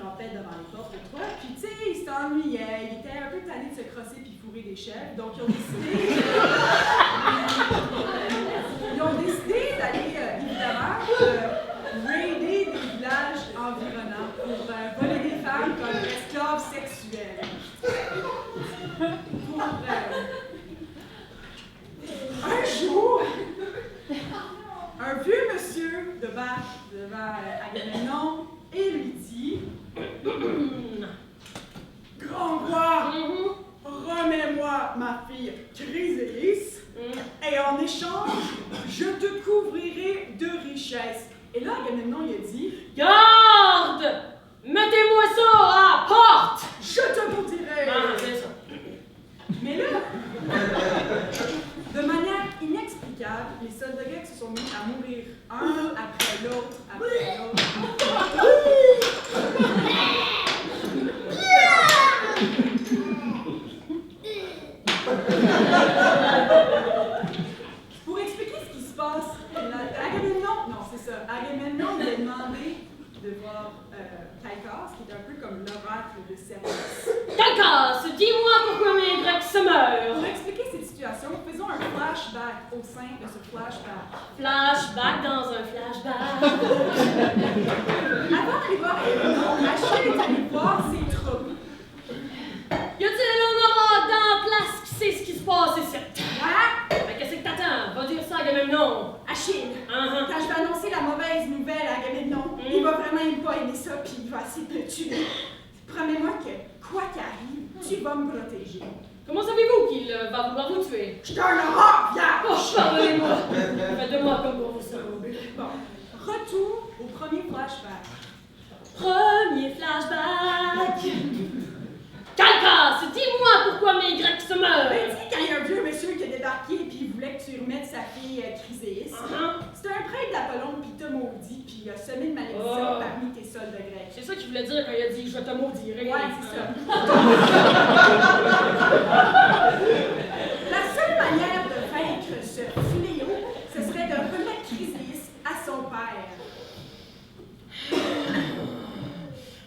campait devant les portes de Troie. Puis, tu sais, il s'ennuyait, il était un peu tanné de se crosser puis fourrer des chèvres. Donc, ils ont décidé d'aller, évidemment, raider des villages environnants pour voler des femmes comme esclaves sexuelles. Un jour, un vieux monsieur devant Agamemnon et lui dit Grand roi, remets-moi ma fille Chryséis, et en échange, je te couvrirai de richesses. Et là, Agamemnon il a dit Garde! Mettez-moi ça à porte! Je te maudirai! Ah, c'est ça. Mais là, de manière inexplicable, les soldats grecs se sont mis à mourir un après l'autre, après l'autre. Pour expliquer ce qui se passe, Agamemnon lui a demandé de voir Caïcas, qui est un peu comme l'oracle de Cerberus. Caïcas, dis-moi pourquoi mes Grecs se meurent. Pour expliquer cette situation, faisons un flashback au sein de ce flashback. Flashback dans un flashback. Avant d'aller voir Agamemnon, Achille est allé voir ses troupes. Y a-t-il un oracle dans la place qui sait ce qui se passe ici? Hein? Mais qu'est-ce que t'attends? Va dire ça à Agamemnon. Achille, quand je vais annoncer la mauvaise nouvelle à Agamemnon, il va vraiment pas aimer ça, puis il va essayer de me tuer. Promets-moi que, quoi qu'arrive, tu vas me protéger. Comment savez-vous qu'il va vouloir vous tuer? Je suis un oracle, vierge! Oh, pardonnez-moi! Faites de moi comme pour vous savez. Bon, retour au premier flashback. Premier flashback! Caïcas, dis-moi pourquoi mes Grecs se meurent! Ben, tu sais, quand il y a un vieux monsieur qui a débarqué et puis il voulait que tu remettes sa fille Chryséis, c'était un prêtre d'Apollon puis il t'a maudit puis il a semé une malédiction parmi tes soldats grecs. C'est ça qu'il voulait dire quand il a dit « je te maudirai ». Ouais, c'est ça. La seule manière de vaincre ce fléau, ce serait de remettre Chryséis à son père.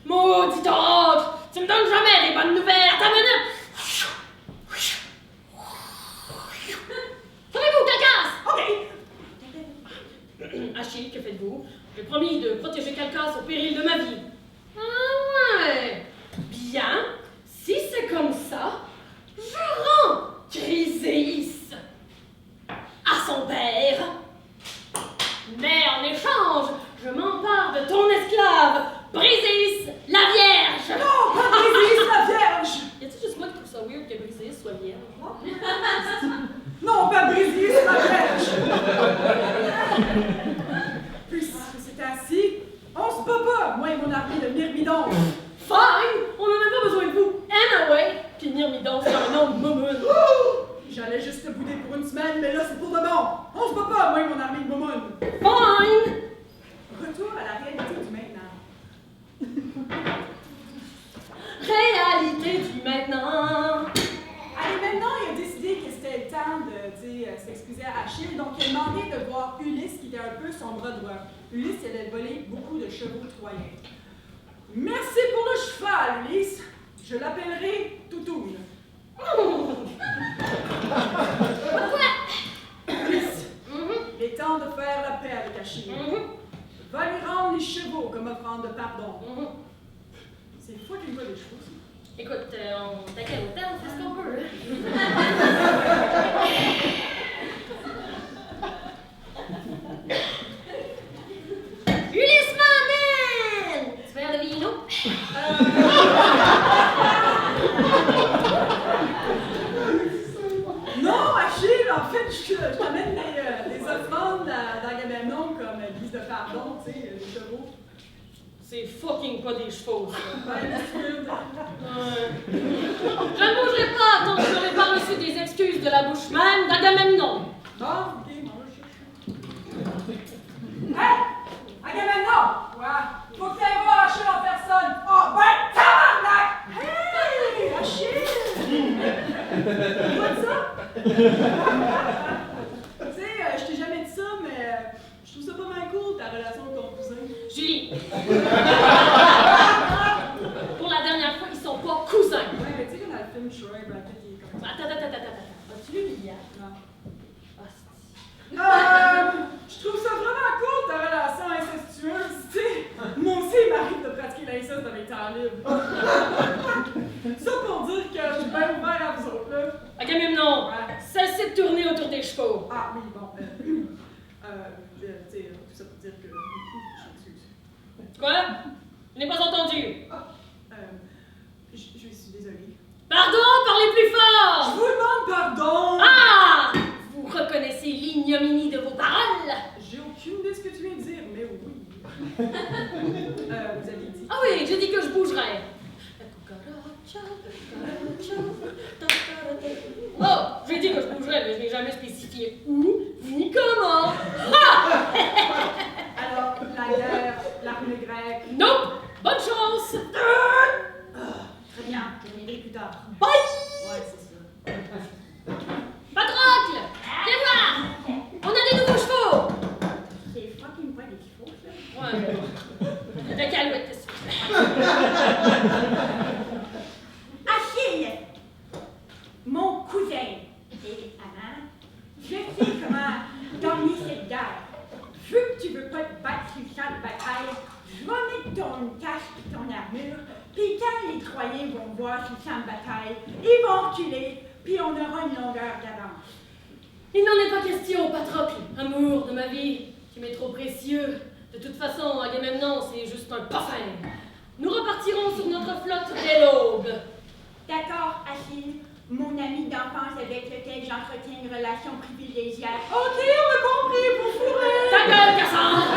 Maudit oracle! Tu me donnes jamais des bonnes nouvelles! Attends une minute! Savez-vous, Caïcas? OK. Achille, que faites-vous? J'ai promis de protéger Caïcas au péril de ma vie. Ah ouais! Bien, si c'est comme ça, je rends Chryséis à son père. Mais en échange, je m'empare de ton esclave, Briséis la Vierge! Non, pas Briséis la Vierge! Y a-t-il juste moi qui trouve ça weird que Briséis soit vierge? Non, pas Briséis la Vierge! Puis, c'est ainsi, on se bat pas, moi et mon armée de Myrmidon. Fine! On n'a même pas besoin de vous! Anyway! Puis Myrmidon, c'est un nom de moumoune. J'allais juste te bouder pour une semaine, mais là c'est pour de bon. On se bat pas, moi et mon armée de Moumoun. Fine! Retour à la réalité du maintenant. Réalité du maintenant! Agamemnon, il a décidé que c'était le temps de s'excuser à Achille, donc il a demandé de voir Ulysse, qui était un peu son bras droit. Ulysse, il avait volé beaucoup de chevaux troyens. Merci pour le cheval, Ulysse. Je l'appellerai Toutoune. Ulysse, il est temps de faire la paix avec Achille. Va lui rendre les chevaux comme offrande de pardon. C'est fou qu'il voit les chevaux, ça. Écoute, on t'inquiète au terme, on fait ce qu'on peut. Ulysse m'amène! Tu veux faire de vino? Non, Achille, en fait, je t'amène des offrandes d'Agamemnon comme guise de pardon, tu sais, les chevaux. C'est fucking pas des chevaux, ça. Ouais, Je ne bougerai pas tant que je n'aurai pas reçu des excuses de la bouche même d'Agamemnon. Bon, ok, bon, je cherche. Hey! Agamemnon! Ouais, faut que t'ailles voir Achille en personne. Oh, ben, tabarnak! Hey! Achille! Tu vois ça? Tu sais, je t'ai jamais dit ça, mais je trouve ça pas mal cool, ta relation avec ton cousin. Julie! Non. Hostie. Je trouve ça vraiment cool ta relation incestueuse, tu sais. Moi aussi, il m'arrive de pratiquer l'inceste dans mes temps libres. Ça pour dire que je suis bien ouvert à vous autres, là. Agamemnon, Ouais. cessez de tourner autour des chevaux. Ah oui, bon. Tu sais, tout ça pour dire que. Je m'excuse. Quoi? Je n'ai pas entendu. Je suis désolée. Pardon, parlez plus Je fort! vous demande pardon! Ah! Vous reconnaissez l'ignominie de vos paroles? J'ai aucune idée de ce que tu viens de dire, mais oui. Vous avez dit. Ah oui, j'ai dit que je bougerais. Oh, j'ai dit que je bougerais, mais je n'ai jamais spécifié où ni comment. Ah! Alors, la guerre, l'armée grecque. Nope! Bonne chance! Très bien, je reviendrai plus tard. Bye! Ouais, c'est ça. Patrocle! Viens voir! On a des nouveaux chevaux! C'est fucking pas des chevaux, ça. Ouais, mais... La calouette, c'est ça. Achille, mon cousin, et Anna, je sais comment gagner cette guerre. Vu que tu veux pas te battre sur le champ de bataille, je vais mettre ton casque et ton armure, puis quand les Troyens vont voir sur le champ de bataille, ils vont reculer, puis on aura une longueur d'avance. Il n'en est pas question, Patrocle, amour de ma vie. Tu m'es trop précieux. De toute façon, Agamemnon, c'est juste un parfum. Nous repartirons sur notre flotte dès l'aube. D'accord, Achille, mon ami d'enfance avec lequel j'entretiens une relation privilégiée. Ok, on a compris, vous fourrez! Ta gueule, Cassandre!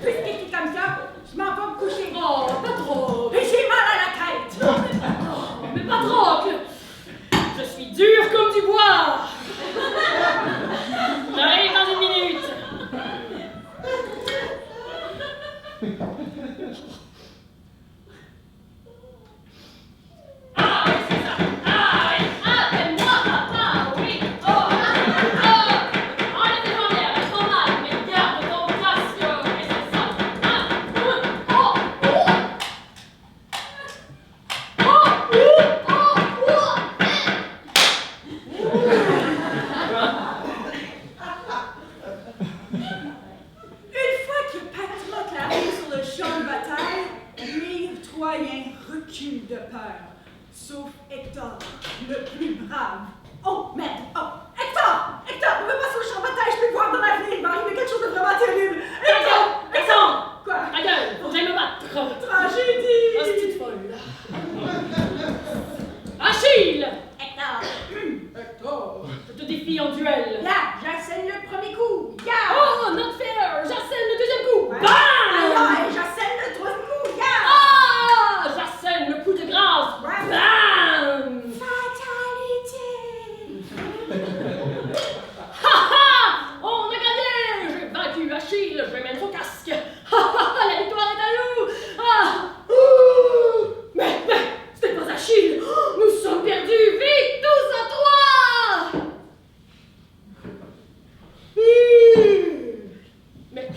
Puisque c'est comme ça, je m'en vais me coucher. Oh, Patrocle! Et j'ai mal à la tête. Mais Patrocle! Je suis dur comme du bois! J'arrive dans une minute! Ah, oui, c'est ça! Ah, oui! Appelle-moi papa! Oui! Oh! Oh! Enlève les bandères, elles font mal, mais garde ton casque! Et c'est ça! Oh! Oh! Une fois que Patrocle arrive sur le champ de bataille, les Troyens reculent de peur. Sauf Hector, le plus brave. Oh, merde! Oh! Hector! Hector! Ne va pas sur le champ de bataille, je peux le voir dans l'avenir, il va arriver quelque chose de vraiment terrible! Hector! Descends! Quoi? Ta gueule! Faut que j'aille me battre! Tragédie! Hostie de folle! Achille! Hector, Hector! Je te défie en duel! là, j'assène le premier coup. Garde. Oh, not fair! J'assène le deuxième coup! Ouais. Bam! Aïe, j'assène le troisième coup. Garde. Ah! J'assène le coup de grâce! Ouais. Bam! Fatalité. Ha ha! On a gagné! J'ai vaincu Achille! Je vais mettre au casque! Ha ha ha! La victoire est à nous! Ah! Ouh! Mais, c'était pas Achille! Nous sommes perdus! Vite, tous à toi! Mais,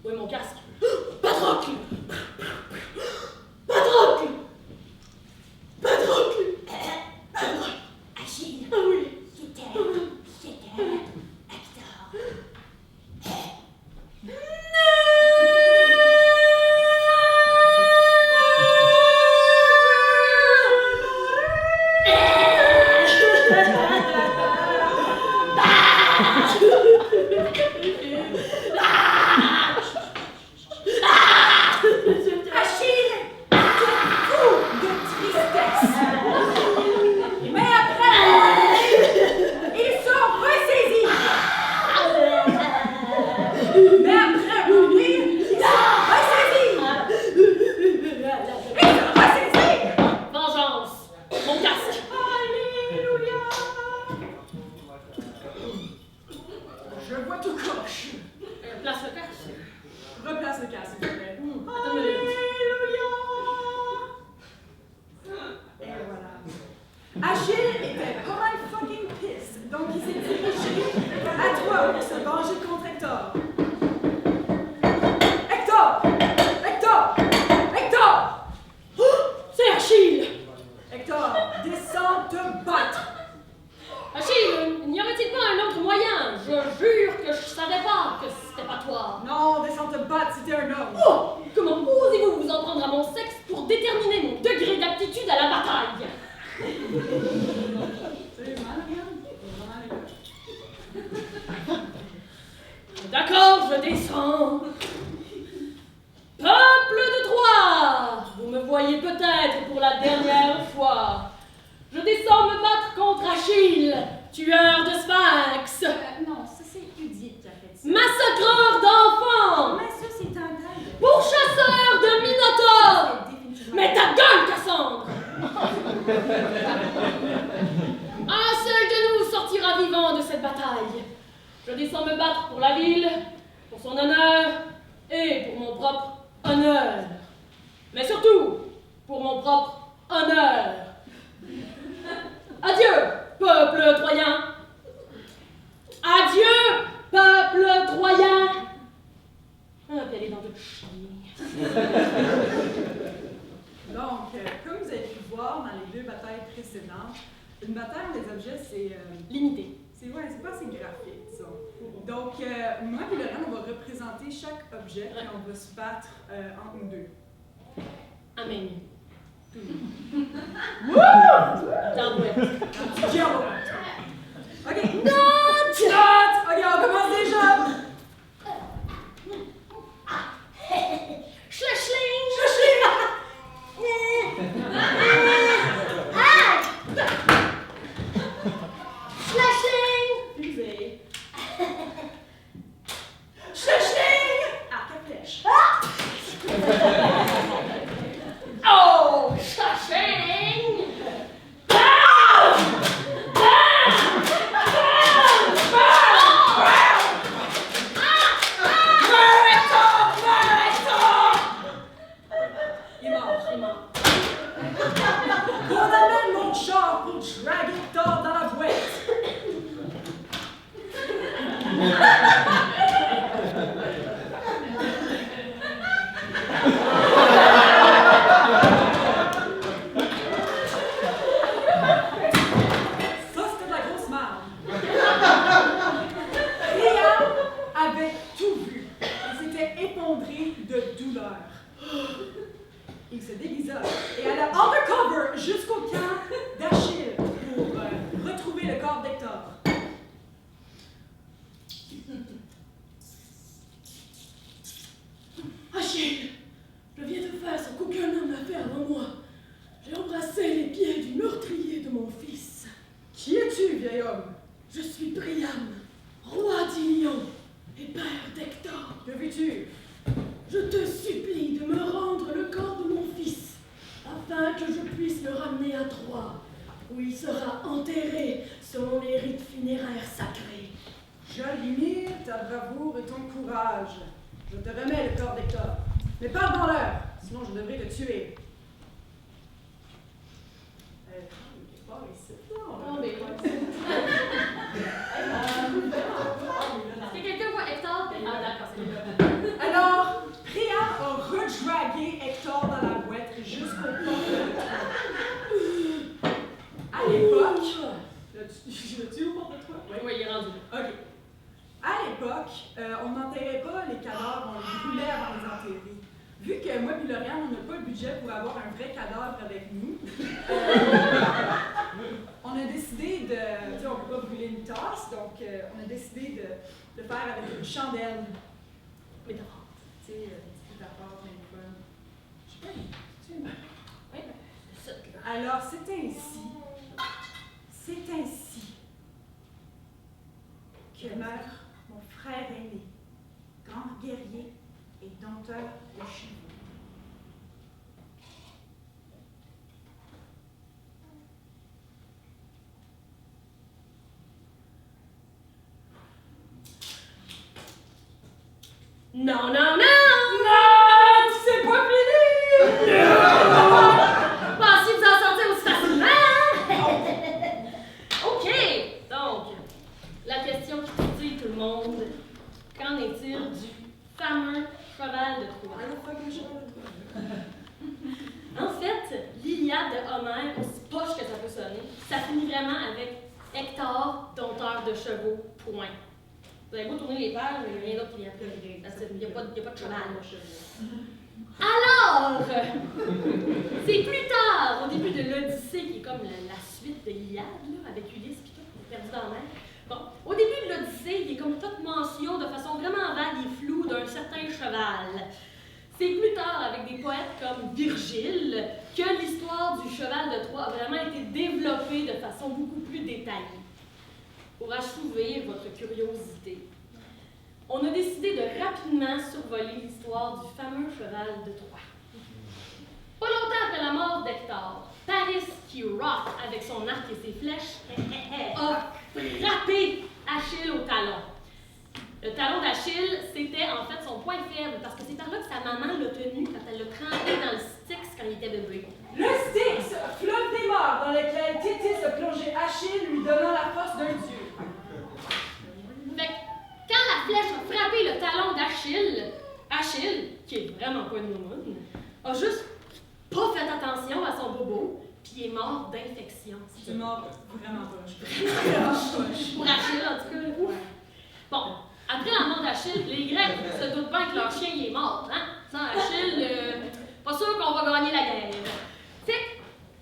où est mon casque? Patrocle! Patrocle! Patrocle! Achille, Ah oui! c'était Hector. Achille, était fou de tristesse. Mais après, ils sont ressaisis. Mais après mourir, ils sont ressaisis. Ils sont ressaisis. Vengeance! Mon casque! Alléluia! Je vois tout croche. Place le casque. Replace le casque, s'il te plaît. Attends une minute. Alléluia! Et voilà. Achille était pas mal fucking pissed, donc il s'est dirigé à toi pour se venger contre Hector. Hector! Hector! Hector! C'est Achille! Hector, descends te battre! battre si t'es un homme. Oh! Comment osez-vous vous en prendre à mon sexe pour déterminer mon degré d'aptitude à la bataille? Sérieusement, Marianne? D'accord, je descends. Peuple de Troie, vous me voyez peut-être pour la dernière fois. Je descends me battre contre Achille, tueur de Sphinx, Non, ça c'est Judith qui a fait ça. massacreur d'enfants, Mais ça c'est un taille. pourchasseur de Minotaures. C'est définitivement- Mais ta gueule, Cassandre! Un seul de nous sortira vivant de cette bataille. Je descends me battre pour la ville, pour son honneur et pour mon propre honneur. Mais surtout, pour mon propre honneur. Adieu, peuple troyen! Adieu, peuple troyen! Ah, puis elle est dans le chien. Donc, comme vous avez pu voir dans les deux batailles précédentes, une bataille des objets, c'est Limité. c'est pas assez graphique, disons. Donc, moi et Lorraine, on va représenter chaque objet et on va se battre entre nous deux. Amen. Wouh! Tabarouette. Diable! OK. Not! OK, on commence déjà! Schlechling! Schlechling! Fusée. Schlechling! Arc à flèche. Oh! Schlechling! Il est mort. C'est mort. On amène mon char pour draguer Thor dans la boîte. Ça, c'était de la grosse merde. Priam avait tout vu. Il s'était effondré de douleur. Il se déguisa et alla undercover jusqu'au camp d'Achille pour retrouver le corps d'Hector. Achille, je viens de faire ce qu'aucun homme n'a fait avant moi. J'ai embrassé les pieds du meurtrier de mon fils. Qui es-tu, vieil homme? Je suis Priam, roi d'Ilion et père d'Hector. Que veux-tu? Je te supplie de me rendre le corps de mon fils, afin que je puisse le ramener à Troie, où il sera enterré selon les rites funéraires sacrés. J'admire ta bravoure et ton courage. Je te remets le corps d'Hector. Mais parle dans l'heure, sinon je devrais te tuer. Il est pas ici, là. Non, mais Est-ce que quelqu'un voit Hector? Ah, d'accord, c'est lui. Alors, Priam a redragué Hector dans la boîte jusqu'au port de Troie. À l'époque, l'as-tu au port de Troie? Oui, il est rendu. OK. À l'époque, on n'enterrait pas les cadavres, on les brûlait avant de les enterrer. Vu que moi et Lauriane, on n'a pas le budget pour avoir un vrai cadavre avec nous, on a décidé de... Tu sais, on ne peut pas brûler une tasse, donc on a décidé de faire avec une chandelle. Métaphore. Tu sais, une petite métaphore, bien fun. Je sais pas, tu sais, Oui, c'est ça. alors, c'est ainsi que meurt mon frère aîné, grand guerrier et dompteur de chevaux. Non, non, non! Non, c'est pas fini! Pensez-vous en sortir aussi facilement? OK, donc, la question qui titille tout le monde, qu'en est-il du fameux cheval de Troie? En fait, l'Iliade de Homère, aussi poche que ça peut sonner, ça finit vraiment avec Hector, dompteur de chevaux, point. Vous avez beau tourner les pages, mais il n'y a rien d'autre qui vient après. Il n'y a n'y a pas de cheval. Alors, c'est plus tard, au début de l'Odyssée, qui est comme la suite de l'Iliade, là, avec Ulysse puis tout, perdu dans la mer. Bon, au début de l'Odyssée, il y a comme toute mention de façon vraiment vague et floue d'un certain cheval. C'est plus tard, avec des poètes comme Virgile, que l'histoire du cheval de Troie a vraiment été développée de façon beaucoup plus détaillée. Pour assouvir votre curiosité, on a décidé de rapidement survoler l'histoire du fameux cheval de Troie. Pas longtemps après la mort d'Hector, Paris, qui rock avec son arc et ses flèches, a frappé Achille au talon. Le talon d'Achille, c'était en fait son point faible, parce que c'est par là que sa maman l'a tenu quand elle l'a trempé dans le Styx quand il était bébé. Le Styx, fleuve des morts dans lequel Thétis a plongé Achille, lui donnant la force d'un dieu. Fait que, quand la flèche a frappé le talon d'Achille, Achille, qui est vraiment pas une moumoune, a juste pas fait attention à son bobo, puis il est mort d'infection. C'est mort vraiment poche. Vraiment poche. Pour Achille, en tout cas. Ouais. Bon, après la mort d'Achille, les Grecs se doutent bien que leur chien il est mort, hein? Sans Achille, pas sûr qu'on va gagner la guerre. Fait que,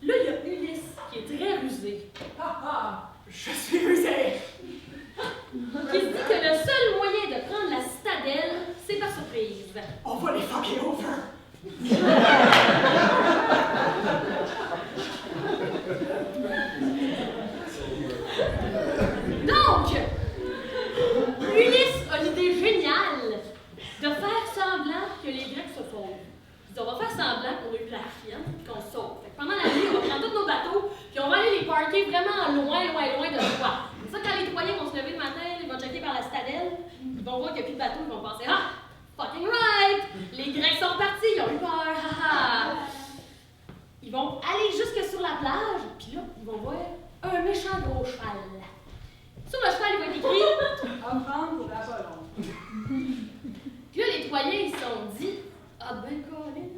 là, il y a Ulysse, qui est très rusé, Ah ah, je suis rusé. qui se dit que le seul moyen de prendre la citadelle, c'est par surprise. On va les fucker over. Donc, Ulysse a l'idée géniale de faire semblant que les Grecs se sauvent. Il dit, on va faire semblant qu'on a eu la chienne, qu'on se sauve. Fait que pendant la nuit, on va prendre tous nos bateaux, puis on va aller les parker vraiment loin de Troie. C'est ça, quand les Troyens vont se lever le matin, ils vont checker par la citadelle, ils vont voir qu'il n'y a plus de bateaux, ils vont penser, ah, fucking right! Les Grecs sont partis, ils ont eu peur, haha! Ils vont aller jusque sur la plage, puis là, ils vont voir un méchant gros cheval. Sur le cheval, il va être écrit Offrande pour Apollon. Puis là, les Troyens, ils se sont dit, ah ben, Colin,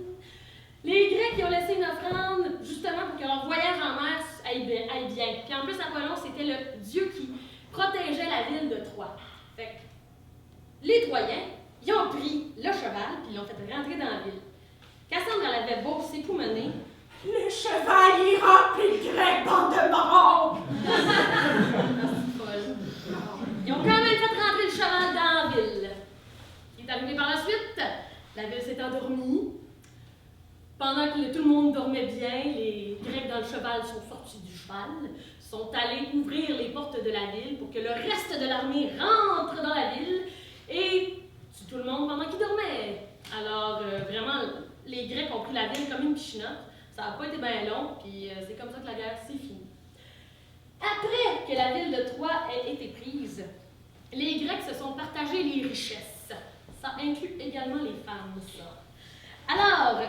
les Grecs, ils ont laissé une offrande justement pour que leur voyage en mer aille bien. Puis en plus, Apollon, c'était le dieu qui protégeait la ville de Troie. Fait que les Troyens, ils ont pris le cheval, puis ils l'ont fait rentrer dans la ville. Cassandre, elle avait beau s'époumoner. Le chevalier rempli de Grecs, bande de morons! Ils ont quand même fait rentrer le cheval dans la ville. Ce qui est arrivé par la suite, la ville s'est endormie. Pendant que tout le monde dormait bien, les Grecs dans le cheval sont sortis du cheval, sont allés ouvrir les portes de la ville pour que le reste de l'armée rentre dans la ville et tue tout le monde pendant qu'ils dormaient. Alors, vraiment, les Grecs ont pris la ville comme une pichinotte. Ça n'a pas été bien long, puis c'est comme ça que la guerre s'est finie. Après que la ville de Troie ait été prise, les Grecs se sont partagés les richesses. Ça inclut également les femmes, ça. Alors,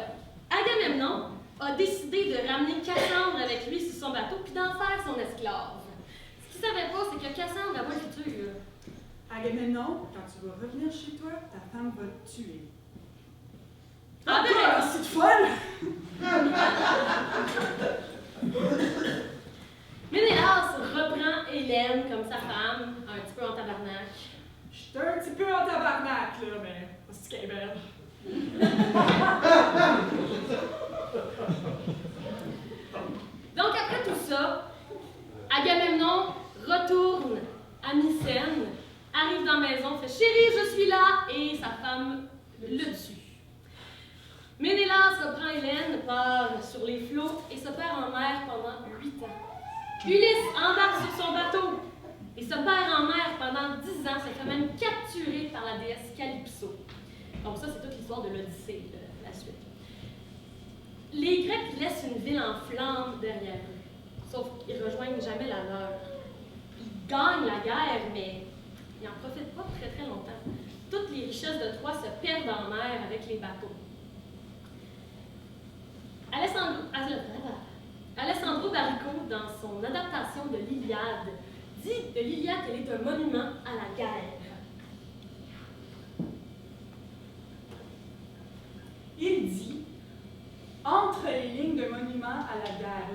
Agamemnon a décidé de ramener Cassandre avec lui sur son bateau puis d'en faire son esclave. Ce qu'il ne savait pas, c'est que Cassandre avait le futur. Agamemnon, quand tu vas revenir chez toi, ta femme va te tuer. Ah, ben, Ah, c'est folle! Ménélas reprend Hélène comme sa femme, un petit peu en tabarnak. J'étais un petit peu en tabarnak, là, mais c'est qu'elle est belle. Donc après tout ça, Agamemnon retourne à Mycène, arrive dans la maison, fait « Chérie, je suis là » et sa femme le tue. Ménélas reprend Hélène, part sur les flots et se perd en mer pendant 8 ans. Ulysse embarque sur son bateau et se perd en mer pendant 10 ans, se fait même capturer par la déesse Calypso. Donc ça, c'est toute l'histoire de l'Odyssée, la suite. Les Grecs laissent une ville en flammes derrière eux, sauf qu'ils ne rejoignent jamais la leur. Ils gagnent la guerre, mais ils n'en profitent pas très très longtemps. Toutes les richesses de Troie se perdent en mer avec les bateaux. Alessandro Baricco, dans son adaptation de l'Iliade, dit de l'Iliade qu'elle est un monument à la guerre. Il dit, entre les lignes de monument à la guerre,